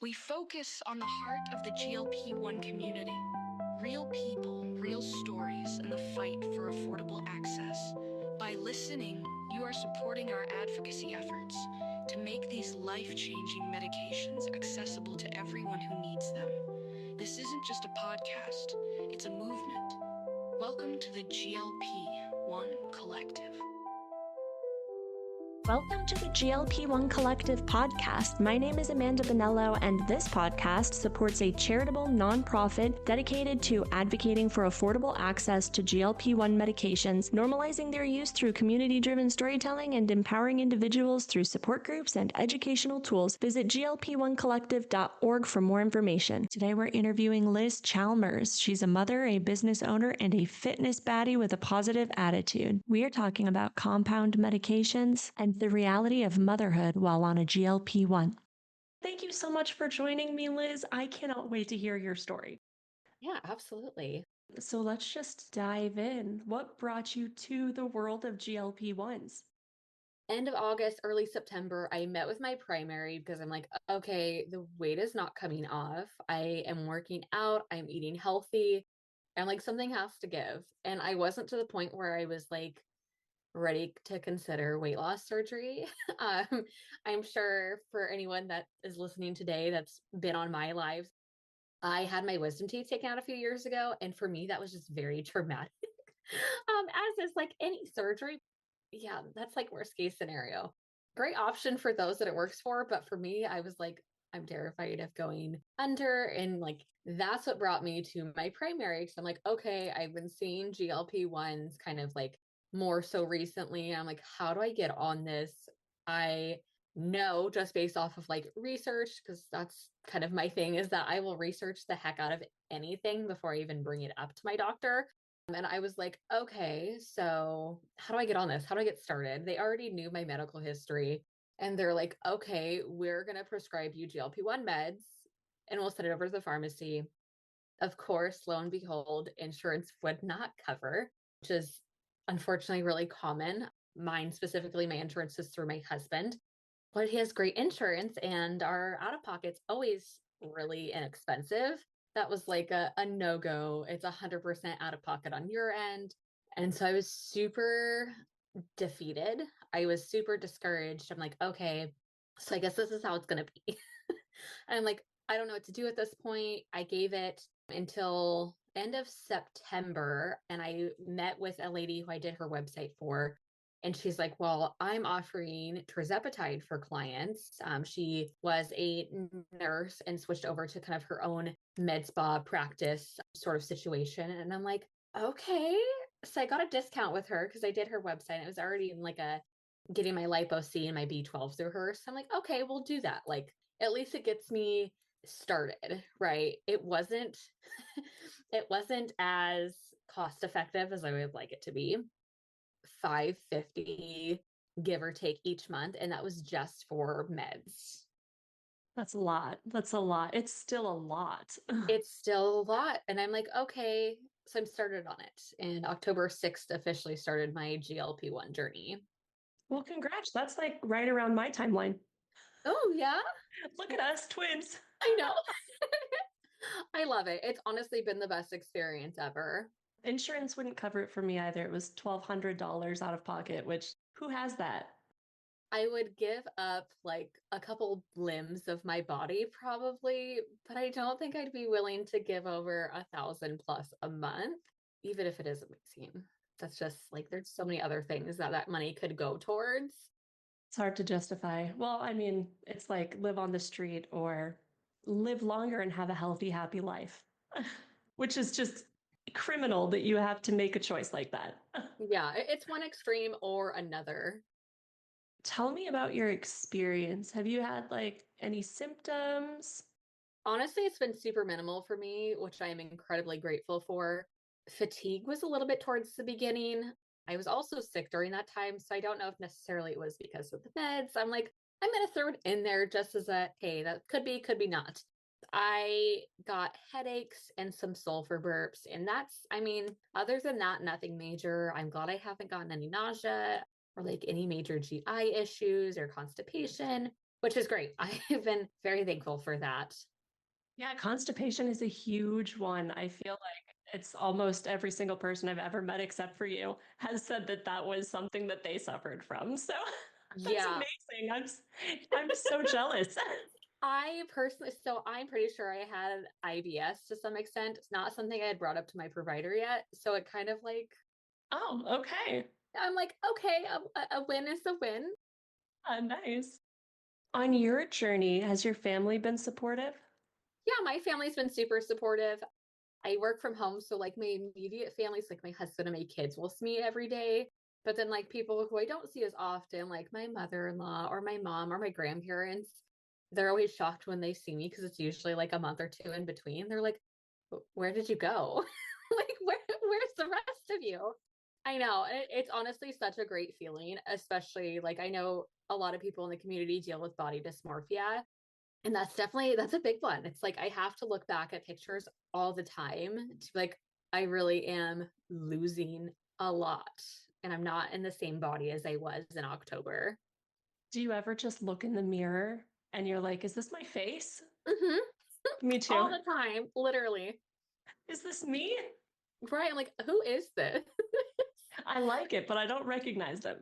We focus on the heart of the GLP-1 community. Real people, real stories, and the fight for affordable access. By listening, you are supporting our advocacy efforts to make these life-changing medications accessible to everyone who needs them. This isn't just a podcast, it's a movement. Welcome to the GLP-1 Collective. Welcome to the GLP-1 Collective podcast. My name is Amanda Bonello, and this podcast supports a charitable nonprofit dedicated to advocating for affordable access to GLP-1 medications, normalizing their use through community-driven storytelling, and empowering individuals through support groups and educational tools. Visit glp1collective.org for more information. Today we're interviewing Liz Chalmers. She's a mother, a business owner, and a fitness baddie with a positive attitude. We are talking about compound medications and the reality of motherhood while on a GLP-1. Thank you so much for joining me, Liz. I cannot wait to hear your story. Yeah, absolutely. So let's just dive in. What brought you to the world of GLP-1s? End of August, early September, I met with my primary because I'm like, okay, the weight is not coming off. I am working out, I'm eating healthy, and like something has to give. And I wasn't to the point where I was like ready to consider weight loss surgery. I'm sure for anyone that is listening today that's been on my lives, I had my wisdom teeth taken out a few years ago. And for me, that was just very traumatic. As is like any surgery. Yeah, that's like worst case scenario. Great option for those that it works for. But for me, I was like, I'm terrified of going under. And like, that's what brought me to my primary. Cause I'm like, okay, I've been seeing GLP-1s kind of like more so recently. I'm like, how do I get on this? I know just based off of like research, because that's kind of my thing, is that I will research the heck out of anything before I even bring it up to my doctor. And I was like, okay, so how do I get on this? How do I get started? They already knew my medical history. And they're like, okay, we're going to prescribe you GLP-1 meds and we'll send it over to the pharmacy. Of course, lo and behold, insurance would not cover, which is unfortunately really common. Mine specifically, my insurance is through my husband, but he has great insurance and our out of pocket's always really inexpensive. That was like a no-go. It's 100% out of pocket on your end. And so I was super defeated. I was super discouraged. I'm like, okay, so I guess this is how it's going to be. And I'm like, I don't know what to do at this point. I gave it until end of September and I met with a lady who I did her website for. And she's like, well, I'm offering tirzepatide for clients. She was a nurse and switched over to kind of her own med spa practice sort of situation. And I'm like, okay. So I got a discount with her because I did her website. It was already in like a getting my lipo C and my B12 through her. So I'm like, okay, we'll do that. Like, at least it gets me started, right? It wasn't it wasn't as cost effective as I would like it to be. $550 give or take each month, and that was just for meds. That's a lot. That's a lot. It's still a lot. It's still a lot. And I'm like, okay, so I'm started on it. And October 6th officially started my GLP-1 journey. Well, congrats. That's like right around my timeline. Oh, yeah? Look at us, twins. I know. I love it. It's honestly been the best experience ever. Insurance wouldn't cover it for me either. It was $1,200 out of pocket, which who has that? I would give up like a couple limbs of my body probably, but I don't think I'd be willing to give over 1,000 plus a month, even if it is a vaccine. That's just like there's so many other things that money could go towards. It's hard to justify. Well, I mean, it's like live on the street or live longer and have a healthy, happy life, which is just criminal that you have to make a choice like that. Yeah, it's one extreme or another. Tell me about your experience. Have you had like any symptoms? Honestly, it's been super minimal for me, which I am incredibly grateful for. Fatigue was a little bit towards the beginning. I was also sick during that time, so I don't know if necessarily it was because of the meds. I'm gonna throw it in there just as a hey, that could be not. I got headaches and some sulfur burps, and I mean, other than that, nothing major. I'm glad I haven't gotten any nausea or like any major GI issues or constipation. which is great. I have been very thankful for that. Yeah, constipation is a huge one. I feel like it's almost every single person I've ever met, except for you, has said that that was something that they suffered from. So that's Yeah. amazing. I'm so jealous. I personally, so I'm pretty sure I had IBS to some extent. It's not something I had brought up to my provider yet. So it kind of like, Oh, okay. I'm like, okay, a win is a win. Nice. On your journey, has your family been supportive? Yeah, my family's been super supportive. I work from home, so like my immediate families, like my husband and my kids, will see me every day. But then like people who I don't see as often, like my mother-in-law or my mom or my grandparents, they're always shocked when they see me because it's usually like a month or two in between. They're like, "Where did you go? Like where's the rest of you?" I know. It's honestly such a great feeling, especially like I know a lot of people in the community deal with body dysmorphia, and that's a big one. It's like I have to look back at pictures all the time to be like, I really am losing a lot. And I'm not in the same body as I was in October. Do you ever just look in the mirror and you're like, is this my face? Hmm. Me All too. the time, literally. Is this me? Right. I'm like, who is this? I like it, but I don't recognize them.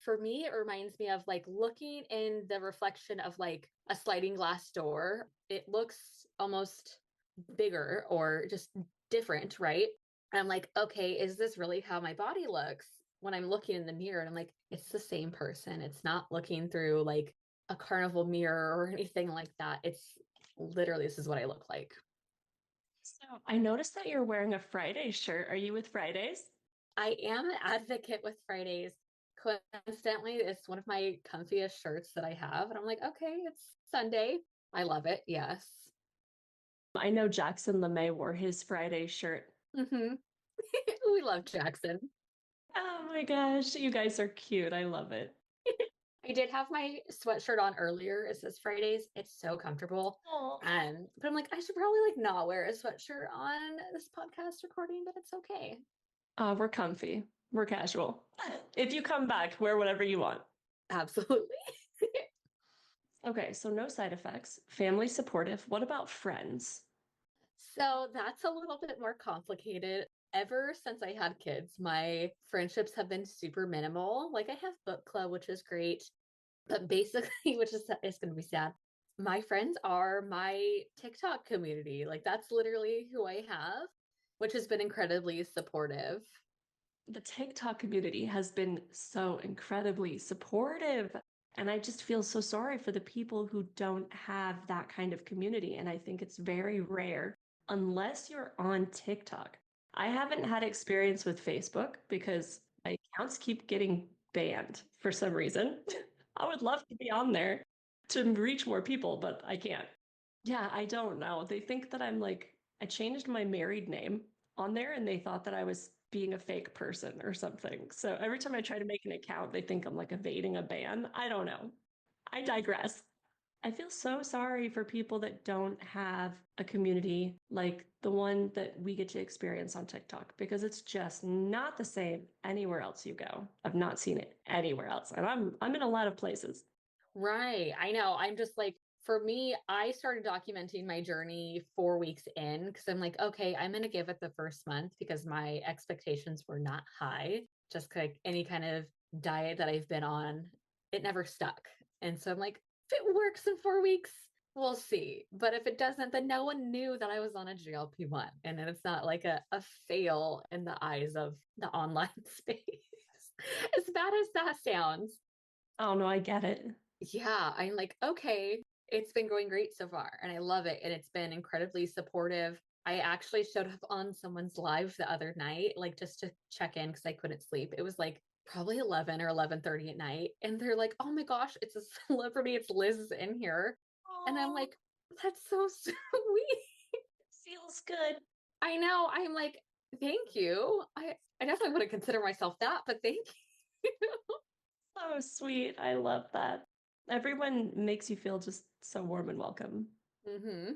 For me, it reminds me of like looking in the reflection of like a sliding glass door. It looks almost bigger or just different, right? And I'm like, okay, is this really how my body looks when I'm looking in the mirror? And I'm like, it's the same person. It's not looking through like a carnival mirror or anything like that. It's literally, this is what I look like. So I noticed that you're wearing a Friday shirt. Are you with Fridays? I am an advocate with Fridays. Coincidentally, it's one of my comfiest shirts that I have. And I'm like, okay, it's Sunday. I love it. Yes. I know Jackson LeMay wore his Friday shirt. Hmm. We love Jackson. Oh my gosh, you guys are cute. I love it. I did have my sweatshirt on earlier. It says Fridays. It's so comfortable. Oh, But I'm like, I should probably like not wear a sweatshirt on this podcast recording, but it's okay. we're comfy. We're casual. If you come back, wear whatever you want. Absolutely. Okay, so no side effects. Family supportive. What about friends? So that's a little bit more complicated. Ever since I had kids, my friendships have been super minimal. Like I have book club, which is great, but basically, which is going to be sad. My friends are my TikTok community. Like that's literally who I have, which has been incredibly supportive. The TikTok community has been so incredibly supportive. And I just feel so sorry for the people who don't have that kind of community. And I think it's very rare unless you're on TikTok. I haven't had experience with Facebook because my accounts keep getting banned for some reason. I would love to be on there to reach more people, but I can't. Yeah, I don't know. They think that I'm like, I changed my married name on there and they thought that I was being a fake person or something. So every time I try to make an account, they think I'm like evading a ban. I don't know. I digress. I feel so sorry for people that don't have a community like the one that we get to experience on TikTok because it's just not the same anywhere else you go. I've not seen it anywhere else. And I'm in a lot of places. Right. I know. I'm just like, for me, I started documenting my journey 4 weeks in because I'm like, okay, I'm going to give it the first month because my expectations were not high. Just like any kind of diet that I've been on, it never stuck. And so I'm like, if it works in 4 weeks, we'll see. But if it doesn't, then no one knew that I was on a GLP-1. And then it's not like a fail in the eyes of the online space. As bad as that sounds. Oh no, I get it. Yeah, I'm like, okay, it's been going great so far, and I love it. And it's been incredibly supportive. I actually showed up on someone's live the other night, like just to check in because I couldn't sleep. It was like probably 11 or 11:30 at night. And they're like, oh my gosh, it's a celebrity. It's Liz in here. And I'm Oh, like, that's so sweet. feels good. I know. I'm like, thank you. I definitely wouldn't consider myself that, but thank you. So sweet. I love that. Everyone makes you feel just so warm and welcome. Hmm.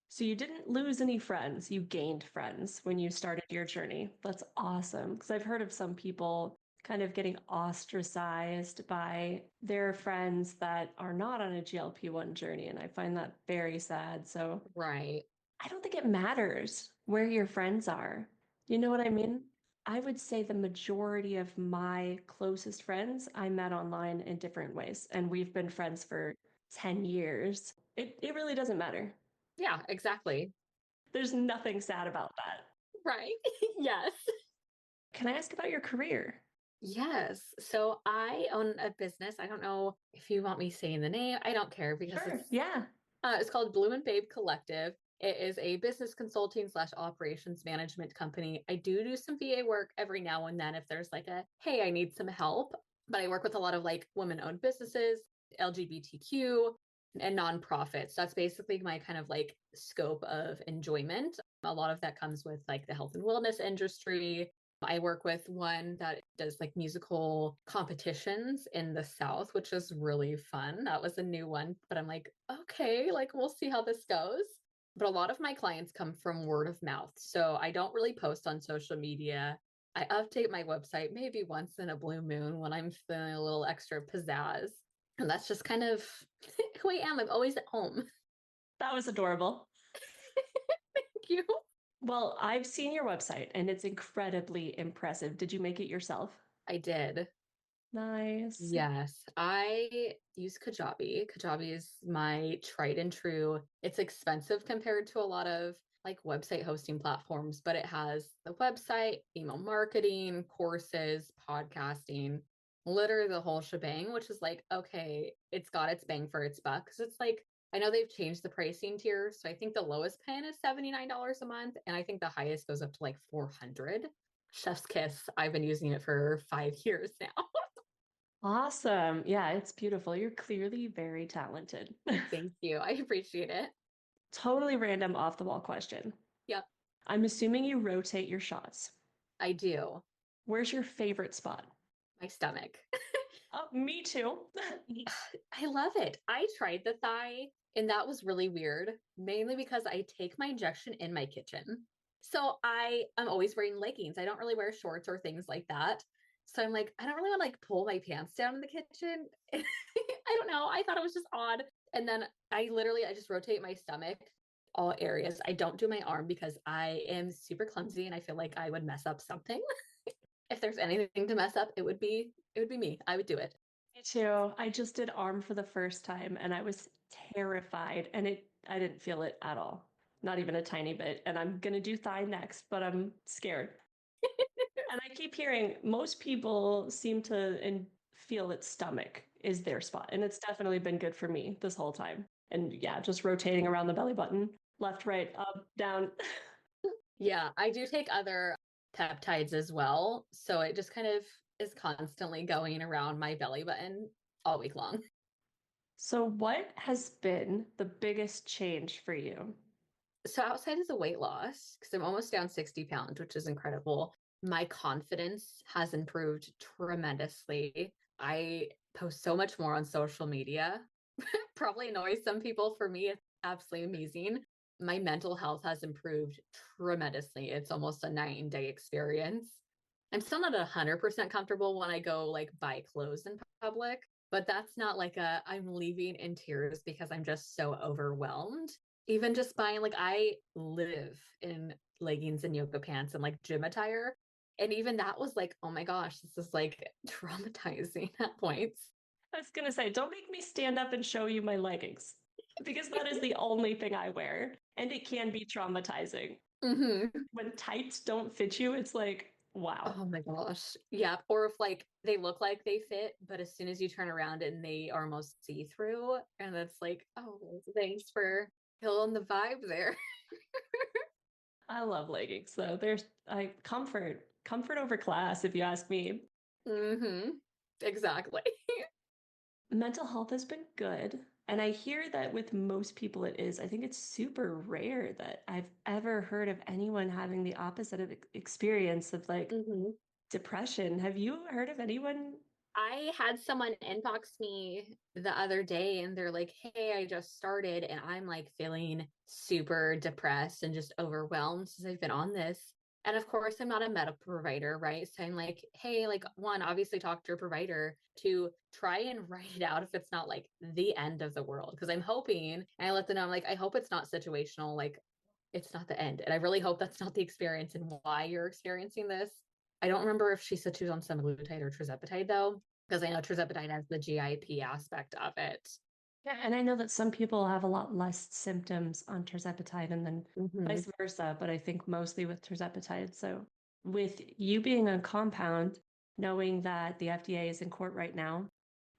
So you didn't lose any friends, you gained friends when you started your journey. That's awesome. Because I've heard of some people kind of getting ostracized by their friends that are not on a GLP-1 journey. And I find that very sad. So Right. I don't think it matters where your friends are. You know what I mean? I would say the majority of my closest friends I met online in different ways, and we've been friends for 10 years. It really doesn't matter. Yeah, exactly. There's nothing sad about that. Right. Yes. Can I ask about your career? Yes. So I own a business. I don't know if you want me saying the name. I don't care because Sure. Yeah. it's called Bloom and Babe Collective. It is a business consulting slash operations management company. I do some VA work every now and then if there's like a, hey, I need some help. But I work with a lot of like women owned businesses, LGBTQ, and nonprofits. That's basically my kind of like scope of enjoyment. A lot of that comes with like the health and wellness industry. I work with one that does like musical competitions in the South, which is really fun. That was a new one, but I'm like, okay, like we'll see how this goes. But a lot of my clients come from word of mouth. So I don't really post on social media. I update my website maybe once in a blue moon when I'm feeling a little extra pizzazz. And that's just kind of who I am. I'm always at home. That was adorable. Thank you. Well, I've seen your website and it's incredibly impressive. Did you make it yourself? I did. Nice. Yes, I use Kajabi. Kajabi is my tried and true. It's expensive compared to a lot of like website hosting platforms, but it has the website, email marketing, courses, podcasting, literally the whole shebang, which is like, okay, it's got its bang for its buck. Because it's like, I know they've changed the pricing tier. So I think the lowest plan is $79 a month. And I think the highest goes up to like 400. Chef's kiss. I've been using it for 5 years now. Awesome. Yeah, it's beautiful. You're clearly very talented. Thank you. I appreciate it. Totally random off the wall question. Yep, I'm assuming you rotate your shots. I do. Where's your favorite spot? My stomach. Oh, me too. I love it. I tried the thigh, and that was really weird, mainly because I take my injection in my kitchen. So I am always wearing leggings. I don't really wear shorts or things like that. So I'm like, I don't really want to like pull my pants down in the kitchen. I don't know. I thought it was just odd. And then I just rotate my stomach all areas. I don't do my arm because I am super clumsy and I feel like I would mess up something. If there's anything to mess up, it would be me. I would do it. Me too. I just did arm for the first time and I was terrified and I didn't feel it at all. Not even a tiny bit. And I'm gonna do thigh next, but I'm scared. And I keep hearing most people seem to feel its stomach is their spot. And it's definitely been good for me this whole time. And yeah, just rotating around the belly button, left, right, up, down. Yeah, I do take other peptides as well. So it just kind of is constantly going around my belly button all week long. So, what has been the biggest change for you? So outside of the weight loss, because I'm almost down 60 pounds, which is incredible, my confidence has improved tremendously. I post so much more on social media. Probably annoys some people. For me, it's absolutely amazing. My mental health has improved tremendously. It's almost a night and day experience. I'm still not 100% comfortable when I go like buy clothes in public, but that's not like I'm leaving in tears because I'm just so overwhelmed. Even just buying, like, I live in leggings and yoga pants and like gym attire. And even that was like, oh my gosh, this is like traumatizing at points. I was gonna say, don't make me stand up and show you my leggings because that is the only thing I wear, and it can be traumatizing. Hmm. When tights don't fit you, it's like, wow. Oh my gosh. Yeah. Or if like they look like they fit, but as soon as you turn around and they are almost see through, and it's like, oh, thanks for killing the vibe there. I love leggings though. There's comfort over class, if you ask me. Hmm. Exactly. Mental health has been good. And I hear that with most people it is. I think it's super rare that I've ever heard of anyone having the opposite of experience of like Hmm. depression. Have you heard of anyone? I had someone inbox me the other day and they're like, hey, I just started and I'm like feeling super depressed and just overwhelmed since I've been on this. And of course, I'm not a medical provider, right? So I'm like, hey, like, one, obviously talk to your provider to try and write it out if it's not like the end of the world. Cause I'm hoping, and I let them know, I'm like, I hope it's not situational. Like, it's not the end. And I really hope that's not the experience and why you're experiencing this. I don't remember if she said she was on semaglutide or tirzepatide though, because I know tirzepatide has the GIP aspect of it. Yeah, and I know that some people have a lot less symptoms on tirzepatide and then Mm-hmm. vice versa, but I think mostly with tirzepatide. So, with you being a compound, knowing that the FDA is in court right now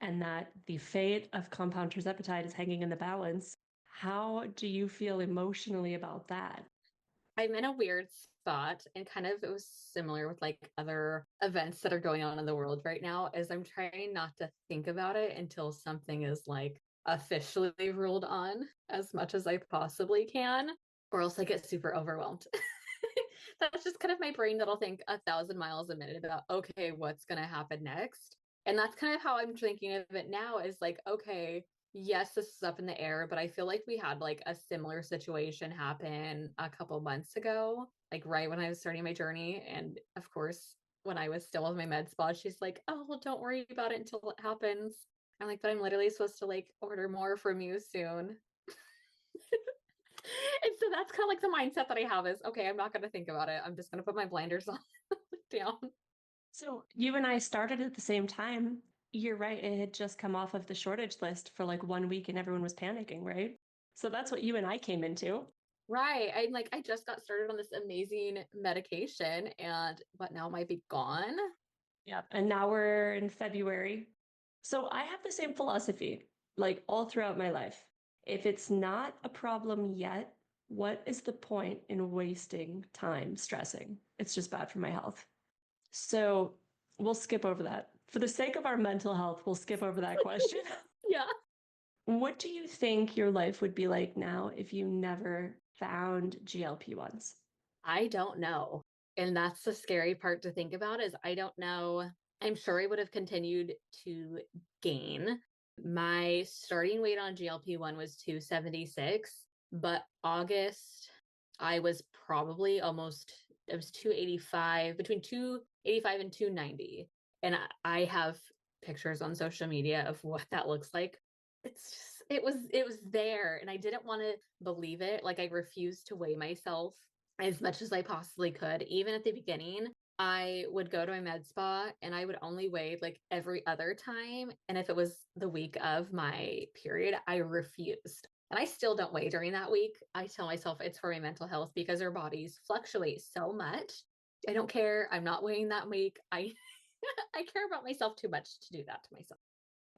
and that the fate of compound tirzepatide is hanging in the balance, how do you feel emotionally about that? I'm in a weird spot, and kind of it was similar with like other events that are going on in the world right now, is I'm trying not to think about it until something is like officially ruled on as much as I possibly can, or else I get super overwhelmed. That's just kind of my brain that'll think 1,000 miles a minute about, okay, what's going to happen next. And that's kind of how I'm thinking of it now is like, okay, yes, this is up in the air, but I feel like we had like a similar situation happen a couple months ago, like right when I was starting my journey. And of course, when I was still with my med spa, she's like, oh, well, don't worry about it until it happens. I'm like, but I'm literally supposed to like order more from you soon. And so that's kind of like the mindset that I have is, okay, I'm not going to think about it. I'm just going to put my blinders on down. So, you and I started at the same time. You're right, it had just come off of the shortage list for like 1 week and everyone was panicking, right? So, that's what you and I came into. Right. I'm like, I just got started on this amazing medication and what now might be gone. Yep. And now we're in February. So I have the same philosophy, like all throughout my life. If it's not a problem yet, what is the point in wasting time stressing? It's just bad for my health. So we'll skip over that. For the sake of our mental health, we'll skip over that question. Yeah. What do you think your life would be like now if you never found GLP-1s? I don't know. And that's the scary part to think about is I don't know. I'm sure I would have continued to gain. My starting weight on GLP-1 was 276, but August I was probably almost it was 285, between 285 and 290. And I have pictures on social media of what that looks like. It's just it was there and I didn't want to believe it. Like I refused to weigh myself as much as I possibly could. Even at the beginning, I would go to my med spa and I would only weigh like every other time. And if it was the week of my period, I refused. And I still don't weigh during that week. I tell myself it's for my mental health because our bodies fluctuate so much. I don't care. I'm not weighing that week. I I care about myself too much to do that to myself.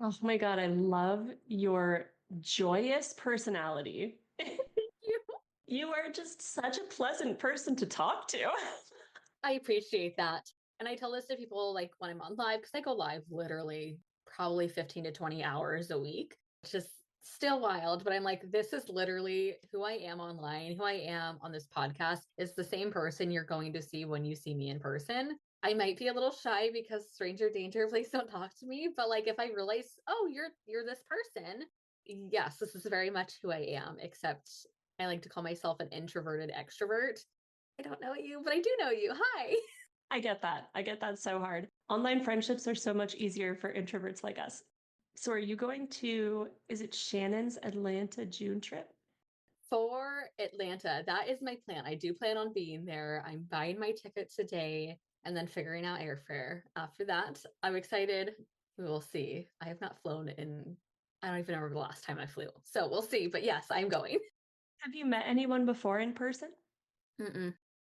Oh my God, I love your joyous personality. Thank you. You are just such a pleasant person to talk to. I appreciate that. And I tell this to people like when I'm on live, because I go live literally probably 15 to 20 hours a week. It's just still wild, but I'm like, this is literally who I am online, who I am on this podcast is the same person you're going to see when you see me in person. I might be a little shy because stranger danger, please don't talk to me. But like if I realize, oh, you're this person, yes, this is very much who I am, except I like to call myself an introverted extrovert. I don't know you, but I do know you. Hi. I get that. I get that so hard. Online friendships are so much easier for introverts like us. So, are you going to, is it Shannon's Atlanta June trip? For Atlanta, that is my plan. I do plan on being there. I'm buying my ticket today and then figuring out airfare. After that, I'm excited. We will see. I have not flown in, I don't even remember the last time I flew. So we'll see. But yes, I'm going. Have you met anyone before in person? Mm-mm.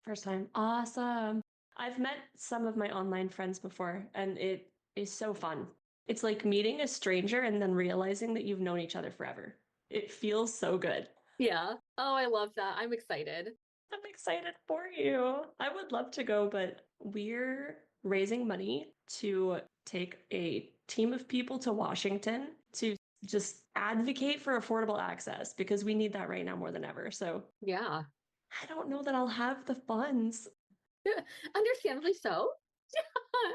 First time. Awesome. I've met some of my online friends before, and it is so fun. It's like meeting a stranger and then realizing that you've known each other forever. It feels so good. Yeah. Oh, I love that. I'm excited. I'm excited for you. I would love to go, but we're raising money to take a team of people to Washington to just advocate for affordable access because we need that right now more than ever. So Yeah. I don't know that I'll have the funds. Understandably so. I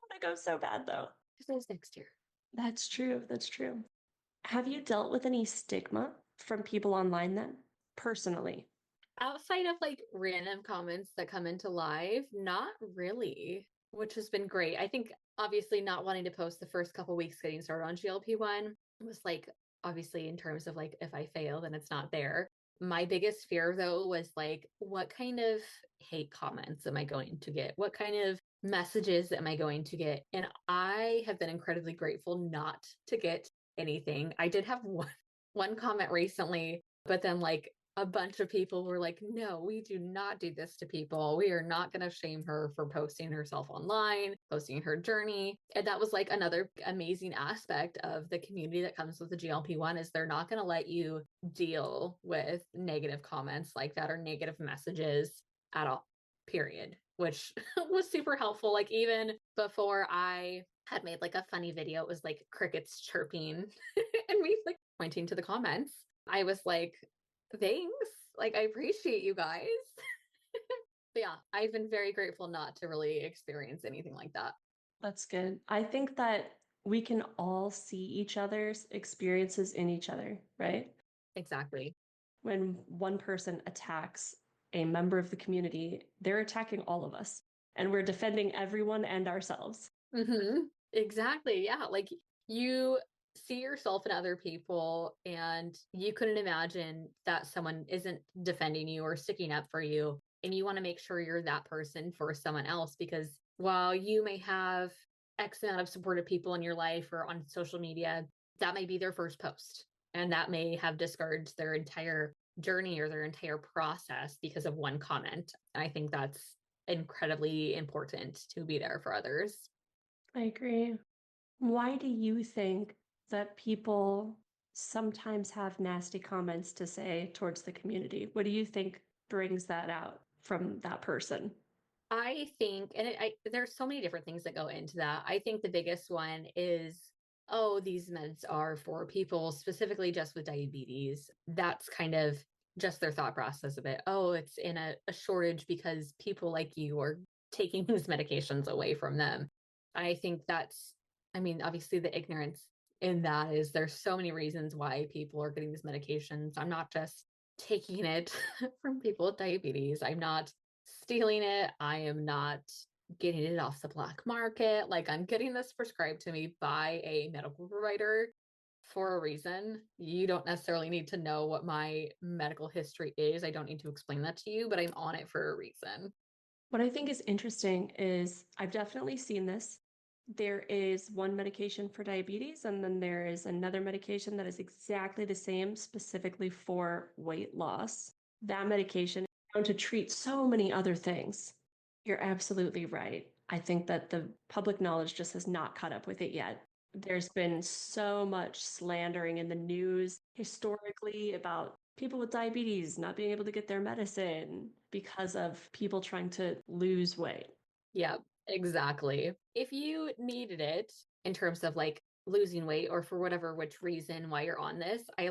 want to go so bad though. There's next year. That's true. That's true. Have you dealt with any stigma from people online then, personally? Outside of like random comments that come into live, not really, which has been great. I think obviously not wanting to post the first couple weeks getting started on GLP-1 was like, obviously in terms of like if I fail, then it's not there. My biggest fear though was like, what kind of hate comments am I going to get? What kind of messages am I going to get? And I have been incredibly grateful not to get anything. I did have one comment recently, but then like a bunch of people were like, no, we do not do this to people. We are not going to shame her for posting herself online, posting her journey. And that was like another amazing aspect of the community that comes with the GLP-1 is they're not going to let you deal with negative comments like that or negative messages at all, period, which was super helpful. Like even before I had made like a funny video, it was like crickets chirping and me like pointing to the comments. I was like, thanks. Like, I appreciate you guys. But yeah, I've been very grateful not to really experience anything like that. That's good. I think that we can all see each other's experiences in each other, right? Exactly. When one person attacks a member of the community, they're attacking all of us, and we're defending everyone and ourselves. Exactly. Yeah. Like you see yourself in other people, and you couldn't imagine that someone isn't defending you or sticking up for you. And you want to make sure you're that person for someone else because while you may have X amount of supportive people in your life or on social media, that may be their first post. And that may have discouraged their entire journey or their entire process because of one comment. And I think that's incredibly important to be there for others. I agree. Why do you think that people sometimes have nasty comments to say towards the community? What do you think brings that out from that person? I think, and there's so many different things that go into that. I think the biggest one is, oh, these meds are for people specifically just with diabetes. That's kind of just their thought process of it. Oh, it's in a shortage because people like you are taking these medications away from them. I think that's, I mean, obviously the ignorance in that is there's so many reasons why people are getting these medications. I'm not just taking it from people with diabetes. I'm not stealing it. I am not getting it off the black market. Like I'm getting this prescribed to me by a medical provider for a reason. You don't necessarily need to know what my medical history is. I don't need to explain that to you, but I'm on it for a reason. What I think is interesting is I've definitely seen this. There is one medication for diabetes, and then there is another medication that is exactly the same, specifically for weight loss. That medication is found to treat so many other things. You're absolutely right. I think that the public knowledge just has not caught up with it yet. There's been so much slandering in the news historically about people with diabetes not being able to get their medicine because of people trying to lose weight. Yeah, exactly. If you needed it in terms of like losing weight or for whatever which reason why you're on this, I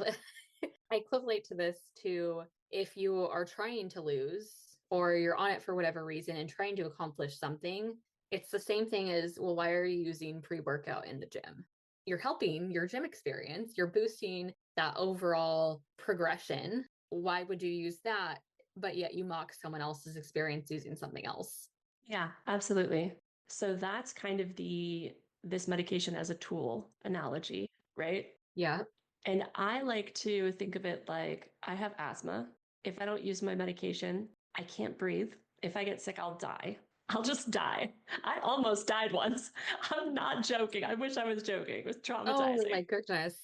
I equivalent to this to if you are trying to lose or you're on it for whatever reason and trying to accomplish something, it's the same thing as, well, why are you using pre-workout in the gym? You're helping your gym experience, you're boosting that overall progression. Why would you use that? But yet you mock someone else's experience using something else. Yeah, absolutely. So that's kind of the this medication as a tool analogy, right? Yeah. And I like to think of it like I have asthma. If I don't use my medication, I can't breathe. If I get sick, I'll die. I'll just die. I almost died once. I'm not joking. I wish I was joking. It was Oh traumatizing. my goodness.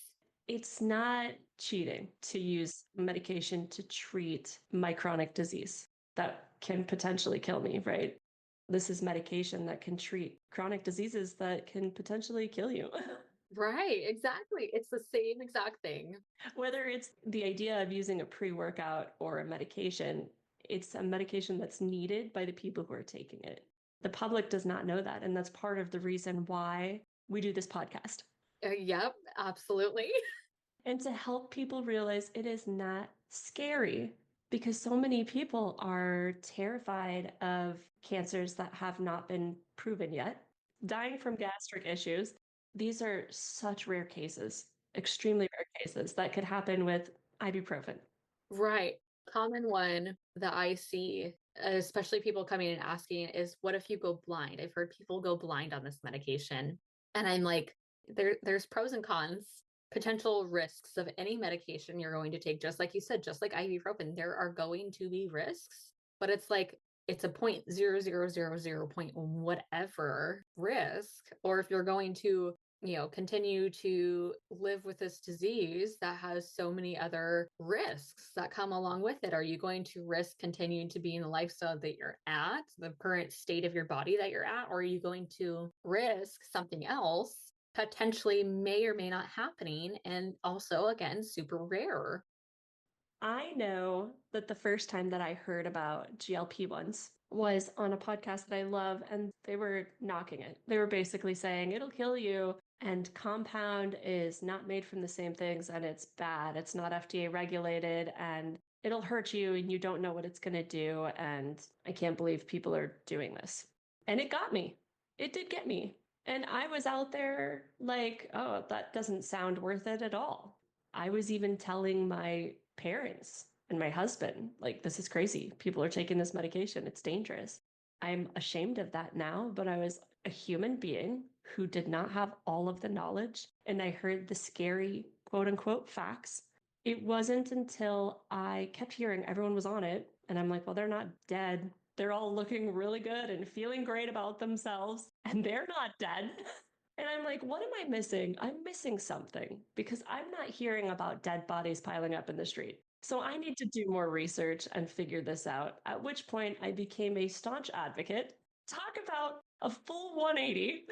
It's not cheating to use medication to treat my chronic disease that can potentially kill me, right? This is medication that can treat chronic diseases that can potentially kill you. Right, exactly. It's the same exact thing. Whether it's the idea of using a pre workout or a medication, it's a medication that's needed by the people who are taking it. The public does not know that. And that's part of the reason why we do this podcast. Yep, absolutely. And to help people realize it is not scary because so many people are terrified of cancers that have not been proven yet, dying from gastric issues. These are such rare cases, extremely rare cases that could happen with ibuprofen. Right. Common one that I see, especially people coming and asking, is what if you go blind? I've heard people go blind on this medication. And I'm like, there's pros and cons, potential risks of any medication you're going to take. Just like you said, just like ibuprofen, there are going to be risks, but it's like it's a 0.0000 point whatever risk. Or if you're going to continue to live with this disease that has so many other risks that come along with it. Are you going to risk continuing to be in the lifestyle that you're at, the current state of your body that you're at, or are you going to risk something else potentially may or may not happening, and also again super rare? I know that the first time that I heard about GLP-1s was on a podcast that I love, and they were knocking it. They were basically saying it'll kill you, and compound is not made from the same things, and it's bad. It's not FDA regulated, and it'll hurt you, and you don't know what it's going to do. And I can't believe people are doing this. And it got me. It did get me. And I was out there like, oh, that doesn't sound worth it at all. I was even telling my parents and my husband, like, this is crazy. People are taking this medication. It's dangerous. I'm ashamed of that now, but I was a human being who did not have all of the knowledge. And I heard the scary, quote unquote, facts. It wasn't until I kept hearing everyone was on it. And I'm like, well, they're not dead. They're all looking really good and feeling great about themselves. And they're not dead. And I'm like, what am I missing? I'm missing something because I'm not hearing about dead bodies piling up in the street. So I need to do more research and figure this out. At which point I became a staunch advocate. Talk about a full 180.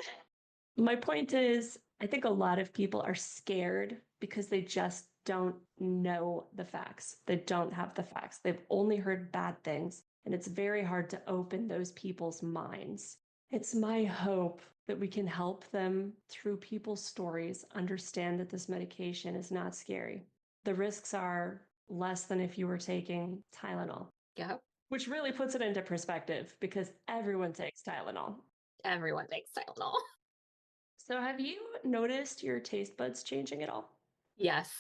My point is, I think a lot of people are scared because they just don't know the facts. They don't have the facts. They've only heard bad things. And it's very hard to open those people's minds. It's my hope that we can help them through people's stories understand that this medication is not scary. The risks are less than if you were taking Tylenol. Yep. Which really puts it into perspective because everyone takes Tylenol. Everyone takes Tylenol. So have you noticed your taste buds changing at all? Yes.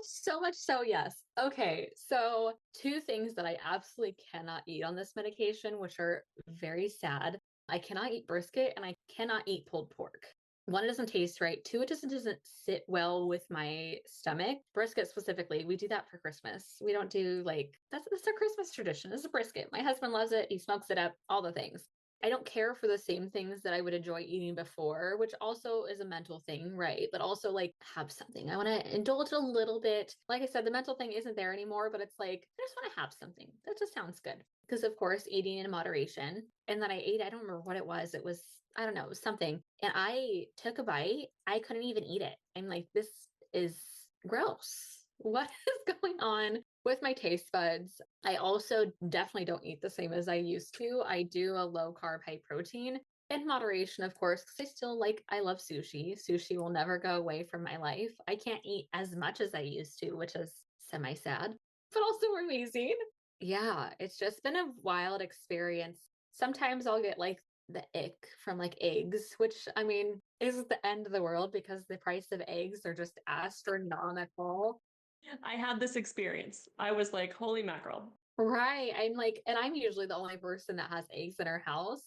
So much so, yes. Okay, so two things that I absolutely cannot eat on this medication, which are very sad. I cannot eat brisket and I cannot eat pulled pork. One, it doesn't taste right. Two, it just doesn't sit well with my stomach. Brisket specifically, we do that for Christmas. We don't do that's our Christmas tradition. It's a brisket. My husband loves it. He smokes it up, all the things. I don't care for the same things that I would enjoy eating before, which also is a mental thing, right? But also have something. I want to indulge a little bit. Like I said, the mental thing isn't there anymore, but it's like, I just want to have something. That just sounds good. Because of course, eating in moderation. And then I ate, I don't remember what it was. It was, I don't know, it was something. And I took a bite. I couldn't even eat it. I'm like, this is gross. What is going on with my taste buds? I also definitely don't eat the same as I used to. I do a low carb, high protein in moderation, of course, because I love sushi. Sushi will never go away from my life. I can't eat as much as I used to, which is semi sad, but also amazing. Yeah, it's just been a wild experience. Sometimes I'll get the ick from eggs, which I mean isn't the end of the world because the price of eggs are just astronomical. I had this experience. I was like, holy mackerel. Right. And I'm usually the only person that has eggs in our house.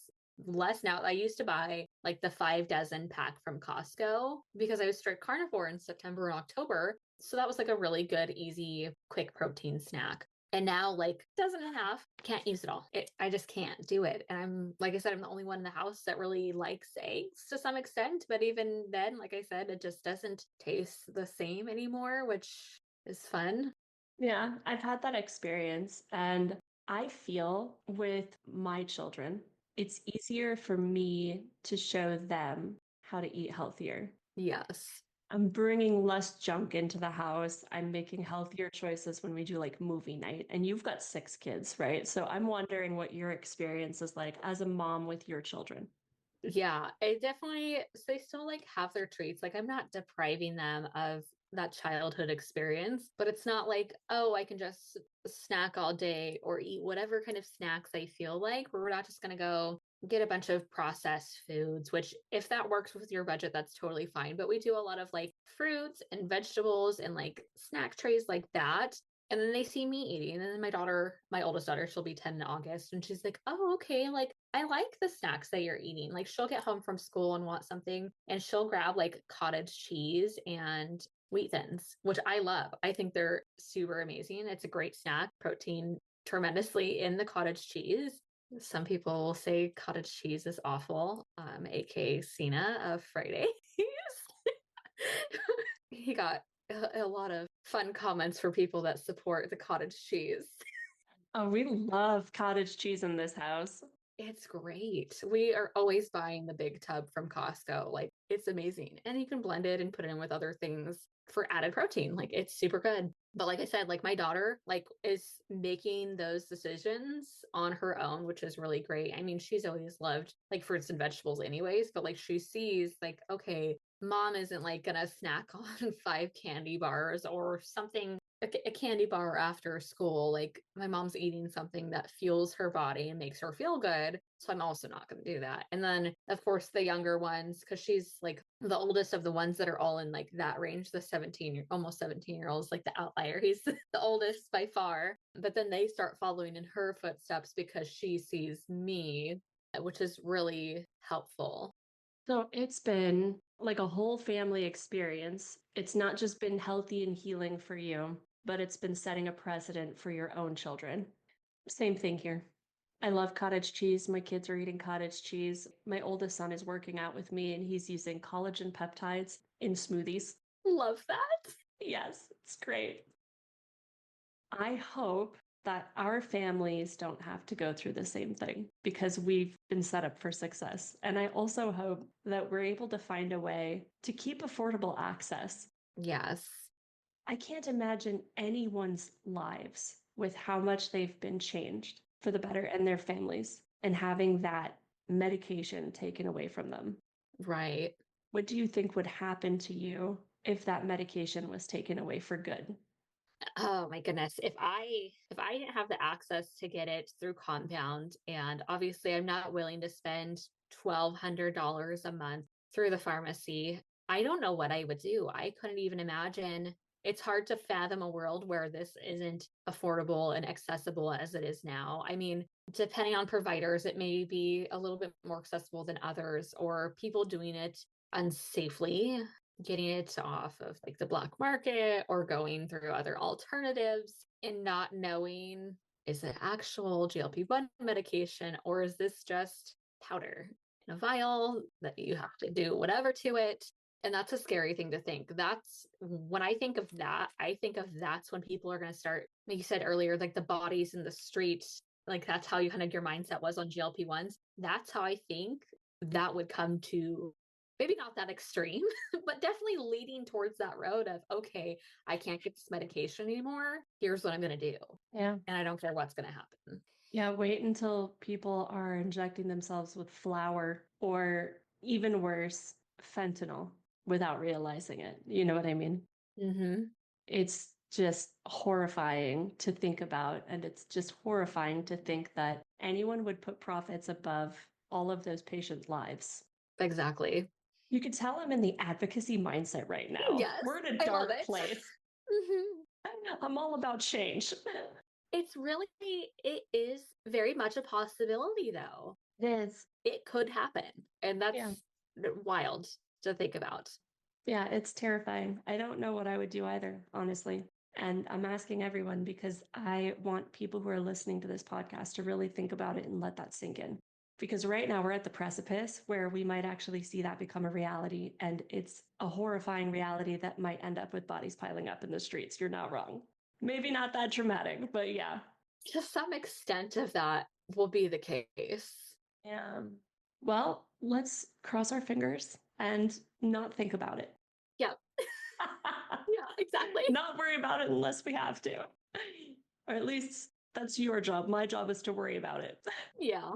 Less now. I used to buy the 5 dozen pack from Costco because I was strict carnivore in September and October. So that was a really good, easy, quick protein snack. And now, dozen and a half, can't use it all. I just can't do it. And like I said, I'm the only one in the house that really likes eggs to some extent. But even then, like I said, it just doesn't taste the same anymore, which is fun. Yeah, I've had that experience. And I feel with my children, it's easier for me to show them how to eat healthier. Yes. I'm bringing less junk into the house. I'm making healthier choices when we do movie night. And you've got 6 kids, right? So I'm wondering what your experience is like as a mom with your children. Yeah, it definitely, so they still have their treats. I'm not depriving them of that childhood experience, but it's not oh, I can just snack all day or eat whatever kind of snacks I feel like. We're not just going to go get a bunch of processed foods, which if that works with your budget, that's totally fine. But we do a lot of fruits and vegetables and snack trays like that. And then they see me eating. And then my oldest daughter, she'll be 10 in August. And she's like, oh, okay. Like, I like the snacks that you're eating. Like, she'll get home from school and want something, and she'll grab like cottage cheese and wheat thins, which I love. I think they're super amazing. It's a great snack, protein tremendously in the cottage cheese. Some people will say cottage cheese is awful, aka Cena of Fridays. He got a lot of fun comments for people that support the cottage cheese. Oh, we love cottage cheese in this house. It's great. We are always buying the big tub from Costco. Like, it's amazing. And you can blend it and put it in with other things for added protein. Like, it's super good. But like I said, like my daughter like is making those decisions on her own, which is really great. I mean, she's always loved like fruits and vegetables anyways, but like she sees like, okay, mom isn't like gonna snack on 5 candy bars or something, a candy bar after school. Like my mom's eating something that fuels her body and makes her feel good. So I'm also not going to do that. And then, of course, the younger ones, because she's like the oldest of the ones that are all in like that range, the almost 17-year-olds, like the outlier. He's the oldest by far. But then they start following in her footsteps because she sees me, which is really helpful. So it's been like a whole family experience. It's not just been healthy and healing for you, but it's been setting a precedent for your own children. Same thing here. I love cottage cheese. My kids are eating cottage cheese. My oldest son is working out with me and he's using collagen peptides in smoothies. Love that. Yes, it's great. I hope that our families don't have to go through the same thing because we've been set up for success. And I also hope that we're able to find a way to keep affordable access. Yes. I can't imagine anyone's lives with how much they've been changed for the better and their families and having that medication taken away from them. Right. What do you think would happen to you if that medication was taken away for good? Oh my goodness. If I didn't have the access to get it through Compound, and obviously I'm not willing to spend $1,200 a month through the pharmacy, I don't know what I would do. I couldn't even imagine. It's hard to fathom a world where this isn't affordable and accessible as it is now. I mean, depending on providers, it may be a little bit more accessible than others, or people doing it unsafely, getting it off of like the black market or going through other alternatives and not knowing, is it actual GLP-1 medication or is this just powder in a vial that you have to do whatever to it? And that's a scary thing to think. That's when I think of that, I think of that's when people are going to start, like you said earlier, like the bodies in the streets, like that's how you kind of your mindset was on GLP-1s. That's how I think that would come to, maybe not that extreme, but definitely leading towards that road of, okay, I can't get this medication anymore. Here's what I'm going to do. Yeah. And I don't care what's going to happen. Yeah, wait until people are injecting themselves with flour or even worse, fentanyl without realizing it. You know what I mean? Mm-hmm. It's just horrifying to think about. And it's just horrifying to think that anyone would put profits above all of those patients' lives. Exactly. You could tell I'm in the advocacy mindset right now. Yes, We're in a I love dark it. place. Mm-hmm. I'm all about change. It is very much a possibility, though. It is. It could happen. And that's Yeah. wild to think about. Yeah, it's terrifying. I don't know what I would do either, honestly. And I'm asking everyone because I want people who are listening to this podcast to really think about it and let that sink in. Because right now we're at the precipice where we might actually see that become a reality. And it's a horrifying reality that might end up with bodies piling up in the streets. You're not wrong. Maybe not that dramatic, but yeah. To some extent of that will be the case. Yeah. Well, let's cross our fingers and not think about it. Yep. Yeah, exactly. Not worry about it unless we have to. Or at least that's your job. My job is to worry about it. Yeah.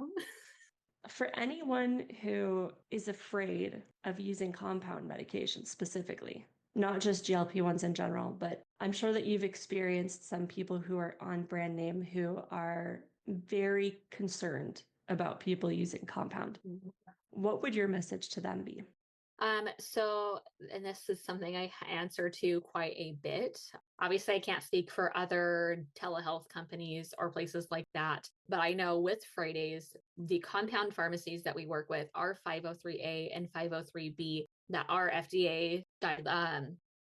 For anyone who is afraid of using compound medication specifically, not just GLP-1s in general, but I'm sure that you've experienced some people who are on brand name who are very concerned about people using compound. What would your message to them be? So, and this is something I answer to quite a bit. Obviously, I can't speak for other telehealth companies or places like that, but I know with Fridays, the compound pharmacies that we work with are 503A and 503B that are FDA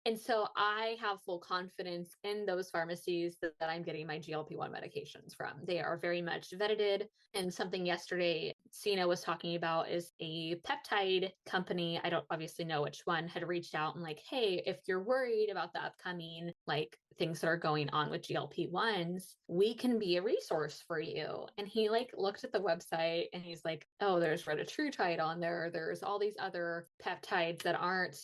and so I have full confidence in those pharmacies that I'm getting my GLP-1 medications from. They are very much vetted. And something yesterday Sina was talking about is a peptide company. I don't obviously know which one had reached out and like, hey, if you're worried about the upcoming like things that are going on with GLP-1s, we can be a resource for you. And he like looked at the website and he's like, oh, there's retatrutide on there. There's all these other peptides that aren't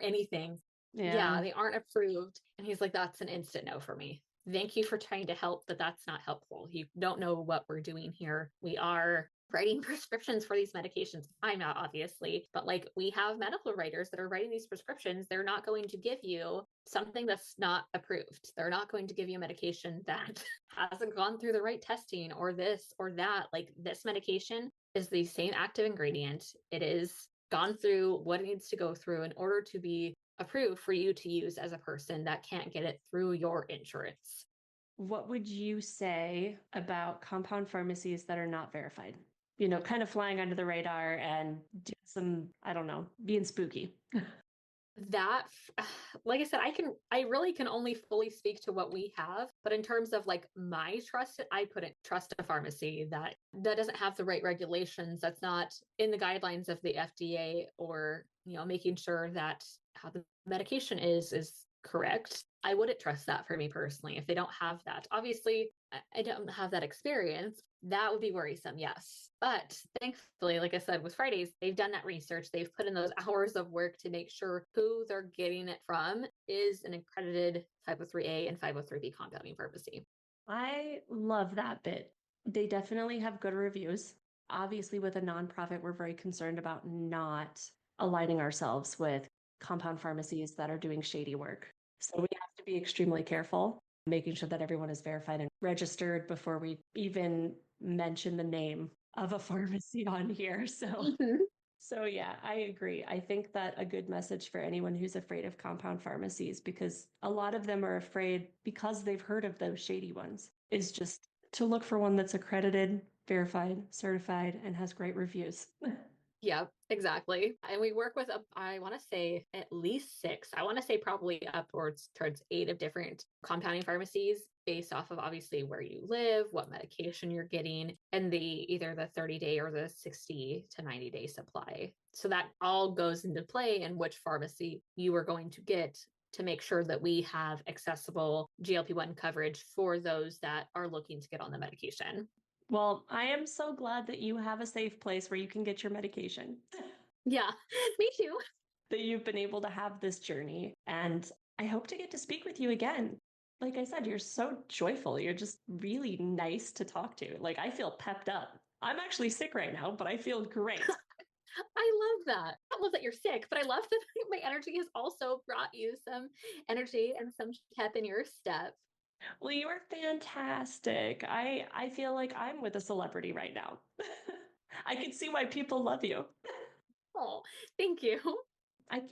anything. Yeah, they aren't approved. And he's like, that's an instant no for me. Thank you for trying to help, but that's not helpful. You don't know what we're doing here. We are writing prescriptions for these medications. I'm not, obviously, but like we have medical writers that are writing these prescriptions. They're not going to give you something that's not approved. They're not going to give you a medication that hasn't gone through the right testing or this or that. Like this medication is the same active ingredient. It is gone through what it needs to go through in order to be approved for you to use as a person that can't get it through your insurance. What would you say about compound pharmacies that are not verified? You know, kind of flying under the radar and doing some, I don't know, being spooky. That, like I said, I really can only fully speak to what we have, but in terms of like my trust, I couldn't trust a pharmacy that doesn't have the right regulations, that's not in the guidelines of the FDA, or making sure that how the medication is correct. I wouldn't trust that for me personally if they don't have that. Obviously, I don't have that experience. That would be worrisome, yes. But thankfully, like I said, with Fridays, they've done that research. They've put in those hours of work to make sure who they're getting it from is an accredited 503A and 503B compounding pharmacy. I love that bit. They definitely have good reviews. Obviously, with a nonprofit, we're very concerned about not aligning ourselves with compound pharmacies that are doing shady work. So we have to be extremely careful, making sure that everyone is verified and registered before we even mention the name of a pharmacy on here. So yeah, I agree. I think that a good message for anyone who's afraid of compound pharmacies, because a lot of them are afraid because they've heard of those shady ones, is just to look for one that's accredited, verified, certified, and has great reviews. Yeah, exactly. And we work with, I want to say at least 6. I want to say probably upwards towards 8 of different compounding pharmacies based off of obviously where you live, what medication you're getting, and either the 30-day or the 60 to 90-day supply. So that all goes into play in which pharmacy you are going to get to make sure that we have accessible GLP-1 coverage for those that are looking to get on the medication. Well, I am so glad that you have a safe place where you can get your medication. Yeah, me too. That you've been able to have this journey. And I hope to get to speak with you again. Like I said, you're so joyful. You're just really nice to talk to. Like, I feel pepped up. I'm actually sick right now, but I feel great. I love that. I love that you're sick, but I love that my energy has also brought you some energy and some pep in your step. Well, you are fantastic. I feel like I'm with a celebrity right now. I can see why people love you. Oh, thank you.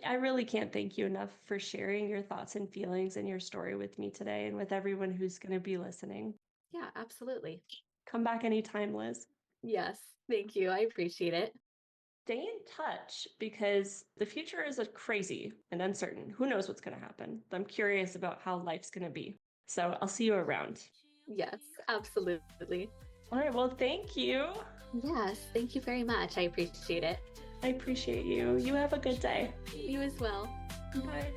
I really can't thank you enough for sharing your thoughts and feelings and your story with me today and with everyone who's going to be listening. Yeah, absolutely. Come back anytime, Liz. Yes, thank you. I appreciate it. Stay in touch because the future is crazy and uncertain. Who knows what's going to happen? I'm curious about how life's going to be. So I'll see you around. Yes, absolutely. All right. Well, thank you. Yes, thank you very much. I appreciate it. I appreciate you. You have a good day. You as well. Bye.